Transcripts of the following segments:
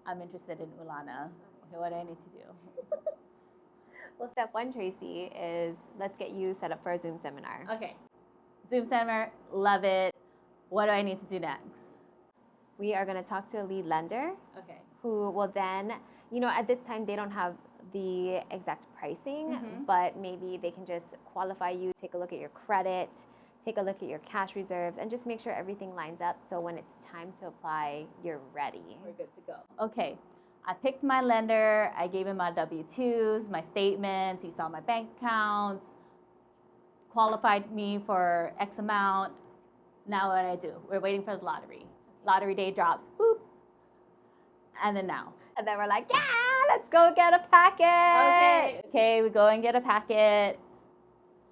I'm interested in Ulana. Okay, what do I need to do? Well, step one, Traci, is let's get you set up for a Zoom seminar. Okay. Zoom seminar, love it. What do I need to do next? We are going to talk to a lead lender. Okay. Who will then, at this time they don't have the exact pricing, but maybe they can just qualify you, take a look at your credit, take a look at your cash reserves, and just make sure everything lines up so when it's time to apply, you're ready. We're good to go. Okay. I picked my lender. I gave him my W-2s, my statements. He saw my bank accounts, qualified me for X amount. Now what do I do? We're waiting for the lottery. Lottery day drops. Boop. And then now. And then we're like, yeah, let's go get a packet. Okay, we go and get a packet.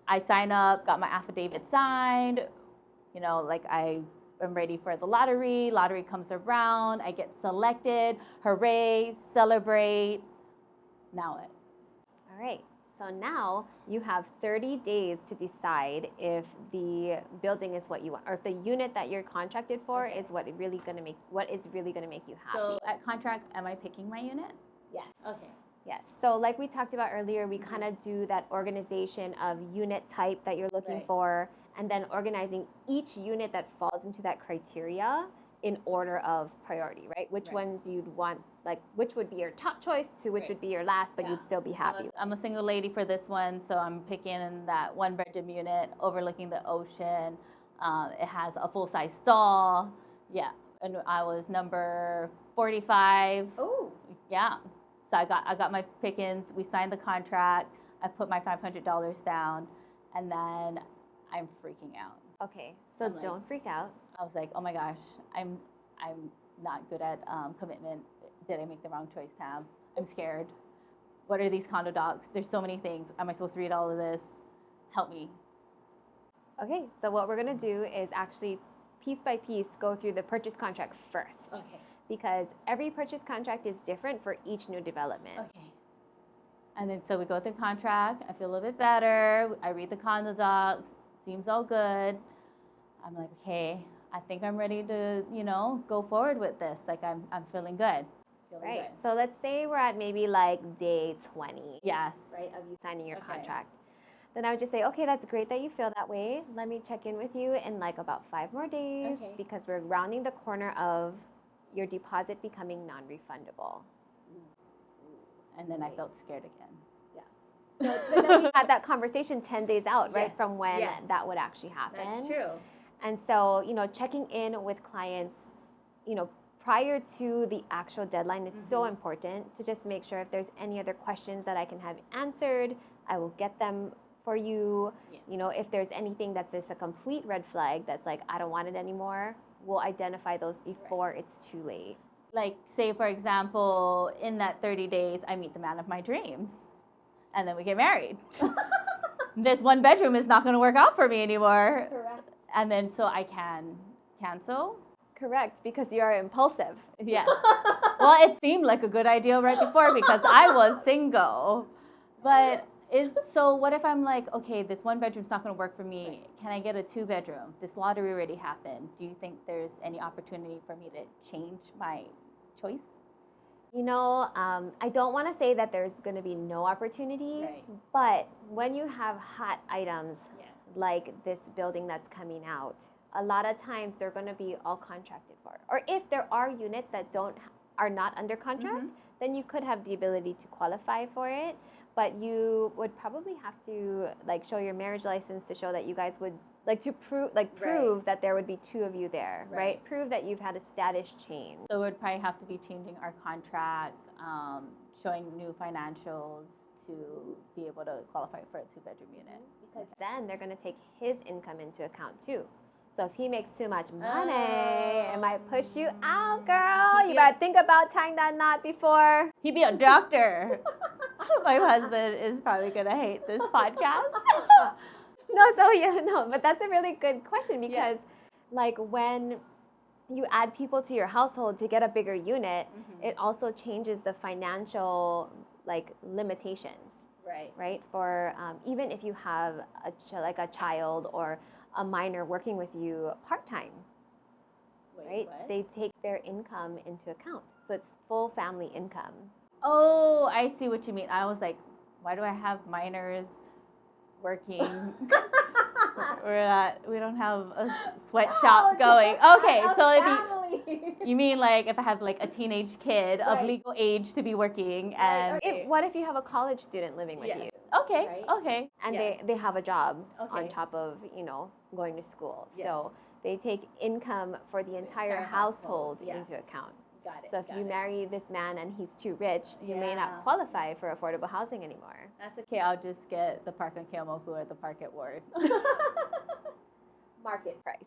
I sign up, got my affidavit signed. I am ready for the lottery. Lottery comes around. I get selected. Hooray, celebrate. Now what? All right. So now you have 30 days to decide if the building is what you want, or if the unit that you're contracted for is what is really going to make you happy. So at contract, am I picking my unit? Yes. Okay. Yes. So like we talked about earlier, we kind of do that organization of unit type that you're looking for, and then organizing each unit that falls into that criteria in order of priority, right? Which ones you'd want, which would be your top choice to which would be your last, but you'd still be happy. I'm a single lady for this one, so I'm picking that 1-bedroom unit overlooking the ocean. It has a full-size stall. Yeah, and I was number 45. Oh. Yeah. So I got my pickings. We signed the contract. I put my $500 down, and then I'm freaking out. Okay, so don't freak out. I was like, oh my gosh, I'm not good at commitment. Did I make the wrong choice, Tam? I'm scared. What are these condo docs? There's so many things. Am I supposed to read all of this? Help me. Okay, so what we're gonna do is actually piece by piece go through the purchase contract first. Okay. Because every purchase contract is different for each new development. Okay. And then so we go through contract. I feel a little bit better. I read the condo docs. Seems all good. I'm like, okay, I think I'm ready to, go forward with this. Like I'm feeling good. Right. So let's say we're at maybe like day 20. Yes. Right, of you signing your contract. Then I would just say, okay, that's great that you feel that way. Let me check in with you in like about 5 more days because we're rounding the corner of your deposit becoming non-refundable. And then I felt scared again. So it's good that we had that conversation 10 days out, right, from when that would actually happen. That's true. And so, checking in with clients, prior to the actual deadline is so important to just make sure if there's any other questions that I can have answered, I will get them for you. Yes. If there's anything that's just a complete red flag that's like, I don't want it anymore, we'll identify those before it's too late. Like, say, for example, in that 30 days, I meet the man of my dreams. And then we get married. This 1 bedroom is not going to work out for me anymore. Correct. And then so I can cancel. Correct, because you are impulsive. Yes. Well, it seemed like a good idea right before because I was single. But so what if I'm like, okay, this 1 bedroom's not going to work for me. Can I get a 2-bedroom? This lottery already happened. Do you think there's any opportunity for me to change my choice? I don't want to say that there's going to be no opportunity, but when you have hot items like this building that's coming out, a lot of times they're going to be all contracted for. Or if there are units that are not under contract, then you could have the ability to qualify for it, but you would probably have to show your marriage license to show that you guys would prove that there would be 2 of you there, right? Prove that you've had a status change. So it would probably have to be changing our contract, showing new financials to be able to qualify for a 2-bedroom unit. Because then they're going to take his income into account too. So if he makes too much money, it might push you out, girl. You better think about tying that knot before. He'd be a doctor. My husband is probably going to hate this podcast. But that's a really good question because when you add people to your household to get a bigger unit, it also changes the financial limitations. Right? For even if you have a child or a minor working with you part-time, right? What? They take their income into account. So it's full family income. Oh, I see what you mean. I was like, why do I have minors working? We don't have a sweatshop going. Okay, so you mean like if I have like a teenage kid of legal age to be working, and what if you have a college student living with you? Okay, okay. And they have a job on top of, going to school. So they take income for the entire household into account. Got it. So if you marry this man and he's too rich, you may not qualify for affordable housing anymore. That's okay. I'll just get the park on Keomoku or the park at Ward. Market price.